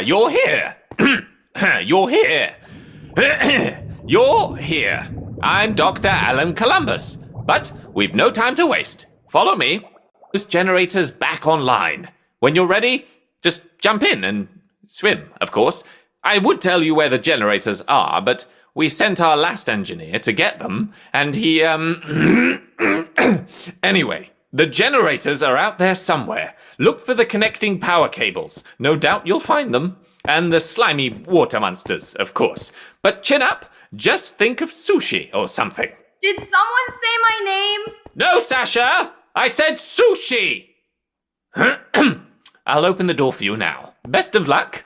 you're here. You're here. You're here. I'm Dr. Alan Columbus. But we've no time to waste. Follow me. Those generators back online. When you're ready, just jump in and swim, of course. I would tell you where the generators are, but we sent our last engineer to get them, and he, Anyway, the generators are out there somewhere. Look for the connecting power cables. No doubt you'll find them. And the slimy water monsters, of course. But chin up, just think of sushi or something. Did someone say my name? No, Sasha! I said sushi! I'll open the door for you now. Best of luck.